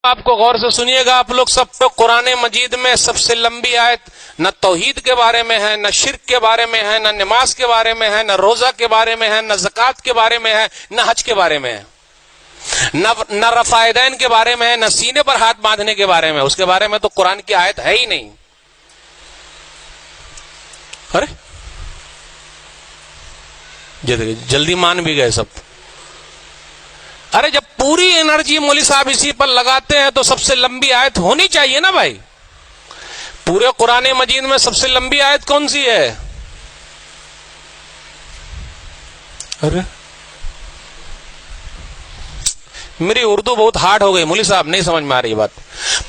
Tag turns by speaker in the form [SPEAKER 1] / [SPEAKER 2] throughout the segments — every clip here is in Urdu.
[SPEAKER 1] آپ کو غور سے سنیے گا آپ لوگ سب. قرآن مجید میں سب سے لمبی آیت نہ توحید کے بارے میں ہے، نہ شرک کے بارے میں ہے، نہ نماز کے بارے میں ہے، نہ روزہ کے بارے میں ہے، نہ زکوٰۃ کے بارے میں ہے، نہ حج کے بارے میں ہے، نہ رفع یدین کے بارے میں ہے، نہ سینے پر ہاتھ باندھنے کے بارے میں. اس کے بارے میں تو قرآن کی آیت ہے ہی نہیں. ارے جلدی مان بھی گئے سب. ارے جب پوری انرجی مولوی صاحب اسی پر لگاتے ہیں تو سب سے لمبی آیت ہونی چاہیے نا بھائی. پورے قرآن مجید میں سب سے لمبی آیت کون سی ہے؟ ارے میری اردو بہت ہارڈ ہو گئی مولوی صاحب، نہیں سمجھ میں آ رہی بات.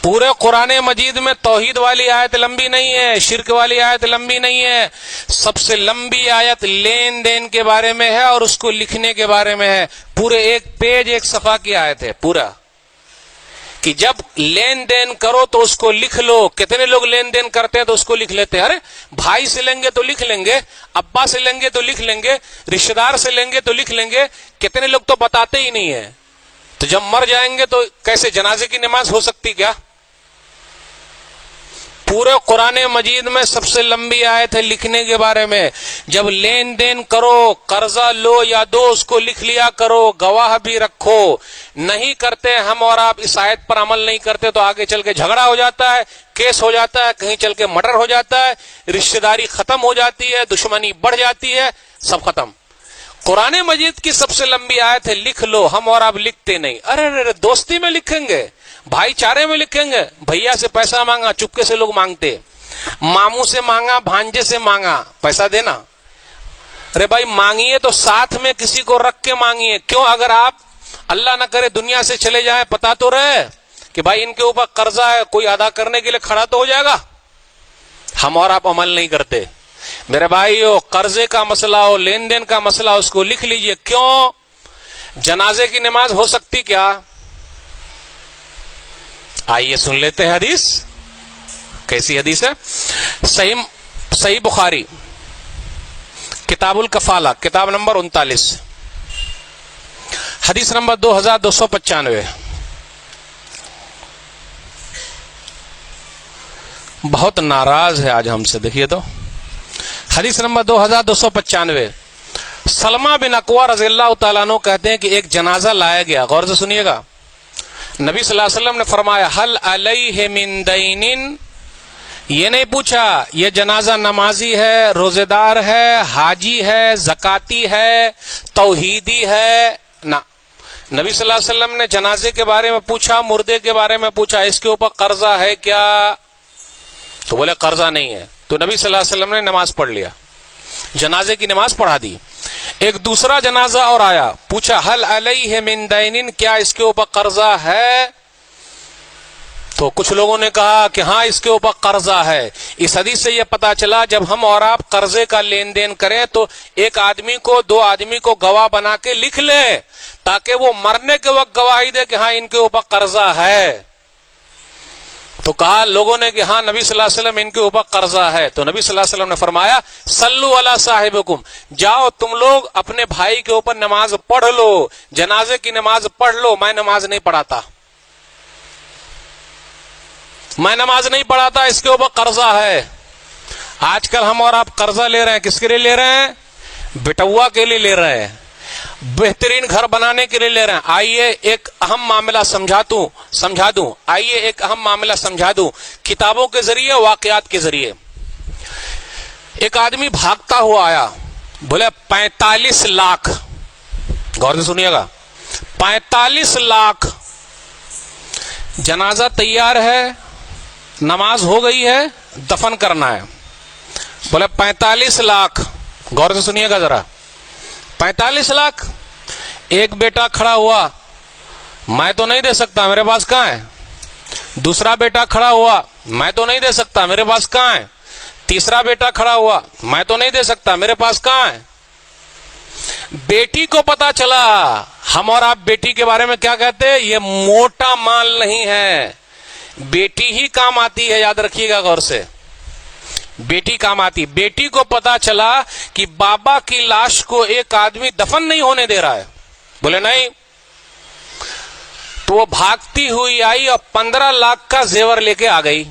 [SPEAKER 1] پورے قرآن مجید میں توحید والی آیت لمبی نہیں ہے، شرک والی آیت لمبی نہیں ہے. سب سے لمبی آیت لین دین کے بارے میں ہے اور اس کو لکھنے کے بارے میں ہے. پورے ایک پیج ایک صفحہ کی آیت ہے پورا، کہ جب لین دین کرو تو اس کو لکھ لو. کتنے لوگ لین دین کرتے ہیں تو اس کو لکھ لیتے ہیں. ارے بھائی سے لیں گے تو لکھ لیں گے، ابا سے لیں گے تو لکھ لیں گے، رشتہ دار سے لیں گے تو لکھ لیں گے. کتنے لوگ تو بتاتے ہی نہیں ہیں. تو جب مر جائیں گے تو کیسے جنازے کی نماز ہو سکتی کیا؟ پورے قرآن مجید میں سب سے لمبی آیت ہے لکھنے کے بارے میں. جب لین دین کرو، قرضہ لو یا دو، اس کو لکھ لیا کرو، گواہ بھی رکھو. نہیں کرتے ہم اور آپ اس آیت پر عمل نہیں کرتے تو آگے چل کے جھگڑا ہو جاتا ہے، کیس ہو جاتا ہے، کہیں چل کے مرڈر ہو جاتا ہے، رشتہ داری ختم ہو جاتی ہے، دشمنی بڑھ جاتی ہے، سب ختم. قرآن مجید کی سب سے لمبی آیت ہے لکھ لو. ہم اور آپ لکھتے نہیں. ارے دوستی میں لکھیں گے، بھائی چارے میں لکھیں گے. بھیا سے پیسہ مانگا، چپکے سے لوگ مانگتے. ماموں سے مانگا، بھانجے سے مانگا، پیسہ دینا. ارے بھائی مانگیے تو ساتھ میں کسی کو رکھ کے مانگیے. کیوں؟ اگر آپ اللہ نہ کرے دنیا سے چلے جائیں، پتا تو رہے کہ بھائی ان کے اوپر قرضہ ہے، کوئی ادا کرنے کے لیے کھڑا تو ہو جائے گا. ہم اور آپ عمل نہیں کرتے. میرے بھائی ہو، قرضے کا مسئلہ ہو، لین دین کا مسئلہ، اس کو لکھ لیجئے. کیوں؟ جنازے کی نماز ہو سکتی کیا؟ آئیے سن لیتے ہیں حدیث. کیسی حدیث ہے؟ صحیح بخاری کتاب الکفالہ، کتاب نمبر 39، حدیث نمبر 2295. بہت ناراض ہے آج ہم سے. دیکھیے تو حدیث نمبر 2295. سلمہ بن اکوع رضی اللہ تعالیٰ عنہ کہتے ہیں کہ ایک جنازہ لایا گیا. غور سے سنیے گا. نبی صلی اللہ علیہ وسلم نے فرمایا حل علیہ من دین. یہ نہیں پوچھا یہ جنازہ نمازی ہے، روزے دار ہے، حاجی ہے، زکاتی ہے، توحیدی ہے. نہ، نبی صلی اللہ علیہ وسلم نے جنازے کے بارے میں پوچھا، مردے کے بارے میں پوچھا، اس کے اوپر قرضہ ہے کیا؟ تو بولے قرضہ نہیں ہے. تو نبی صلی اللہ علیہ وسلم نے نماز پڑھ لیا، جنازے کی نماز پڑھا دی. ایک دوسرا جنازہ اور آیا، پوچھا حل علیہ من دین، کیا اس کے اوپر قرضہ ہے؟ تو کچھ لوگوں نے کہا کہ ہاں اس کے اوپر قرضہ ہے. اس حدیث سے یہ پتا چلا جب ہم اور آپ قرضے کا لین دین کریں تو ایک آدمی کو، دو آدمی کو گواہ بنا کے لکھ لیں تاکہ وہ مرنے کے وقت گواہی دے کہ ہاں ان کے اوپر قرضہ ہے. تو کہا لوگوں نے کہ ہاں نبی صلی اللہ علیہ وسلم ان کے اوپر قرضہ ہے. تو نبی صلی اللہ علیہ وسلم نے فرمایا صلو علی صاحبکم، جاؤ تم لوگ اپنے بھائی کے اوپر نماز پڑھ لو، جنازے کی نماز پڑھ لو. میں نماز نہیں پڑھاتا، میں نماز نہیں پڑھاتا، اس کے اوپر قرضہ ہے. آج کل ہم اور آپ قرضہ لے رہے ہیں. کس کے لیے لے رہے ہیں؟ بٹوا کے لیے لے رہے ہیں، بہترین گھر بنانے کے لیے لے رہے ہیں. آئیے ایک اہم معاملہ سمجھا دوں. آئیے ایک اہم معاملہ سمجھا دوں کتابوں کے ذریعے، واقعات کے ذریعے. ایک آدمی بھاگتا ہوا آیا، بولے 45 لاکھ. غور سے سنیے گا، 45 لاکھ. جنازہ تیار ہے، نماز ہو گئی ہے، دفن کرنا ہے. بولے 45 لاکھ. غور سے سنیے گا ذرا، 45 لاکھ. ایک بیٹا کھڑا ہوا، میں تو نہیں دے سکتا، میرے پاس کہاں ہے. دوسرا بیٹا کھڑا ہوا، میں تو نہیں دے سکتا، میرے پاس کہاں ہے. تیسرا بیٹا کھڑا ہوا، میں تو نہیں دے سکتا، میرے پاس کہاں ہے. بیٹی کو پتا چلا. ہم اور آپ بیٹی کے بارے میں کیا کہتے ہیں؟ یہ موٹا مال نہیں ہے، بیٹی ہی کام آتی ہے. یاد رکھیے گا غور سے، بیٹی کام آتی. بیٹی کو پتا چلا کہ بابا کی لاش کو ایک آدمی دفن نہیں ہونے دے رہا ہے. بولے نہیں. تو وہ بھاگتی ہوئی آئی اور 15 لاکھ کا زیور لے کے آ گئی.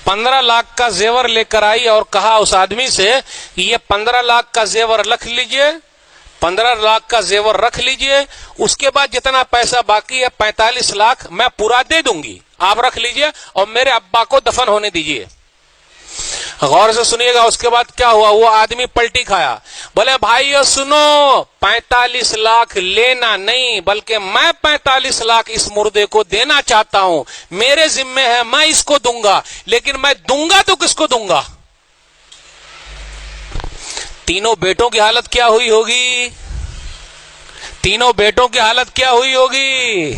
[SPEAKER 1] 15 لاکھ کا زیور لے کر آئی اور کہا اس آدمی سے یہ 15 لاکھ کا زیور رکھ لیجئے, 15 لاکھ کا زیور رکھ لیجئے, اس کے بعد جتنا پیسہ باقی ہے 45 لاکھ میں پورا دے دوں گی, آپ رکھ لیجئے اور میرے ابا کو دفن ہونے دیجئے. غور سے سنیے گا اس کے بعد کیا ہوا. وہ آدمی پلٹی کھایا, بولے بھائیو سنو, 45 لاکھ لینا نہیں بلکہ میں 45 لاکھ اس مردے کو دینا چاہتا ہوں, میرے ذمہ ہے, میں اس کو دوں گا, لیکن میں دوں گا تو کس کو دوں گا. تینوں بیٹوں کی حالت کیا ہوئی ہوگی, تینوں بیٹوں کی حالت کیا ہوئی ہوگی.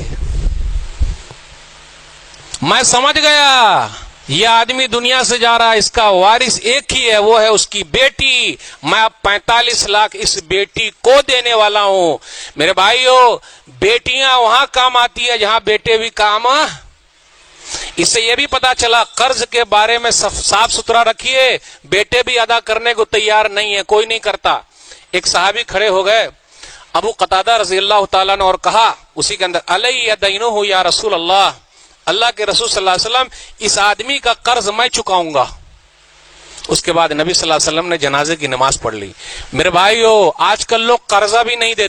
[SPEAKER 1] میں سمجھ گیا یہ آدمی دنیا سے جا رہا ہے, اس کا وارث ایک ہی ہے, وہ ہے اس کی بیٹی. میں اب 45 لاکھ اس بیٹی کو دینے والا ہوں. میرے بھائیو, بیٹیاں وہاں کام آتی ہے جہاں بیٹے بھی کام. اس سے یہ بھی پتا چلا قرض کے بارے میں صاف ستھرا رکھیے, بیٹے بھی ادا کرنے کو تیار نہیں ہے, کوئی نہیں کرتا. ایک صحابی کھڑے ہو گئے ابو قتادہ رضی اللہ تعالیٰ نے, اور کہا اسی کے اندر, علی دینہ یا رسول اللہ, اللہ کے رسول صلی اللہ علیہ وسلم اس آدمی کا قرض میں چکاؤں گا. اس کے بعد نبی صلی اللہ علیہ وسلم نے جنازے کی نماز پڑھ لی. میرے بھائیو, آج کل لوگ قرضہ بھی نہیں دیتے.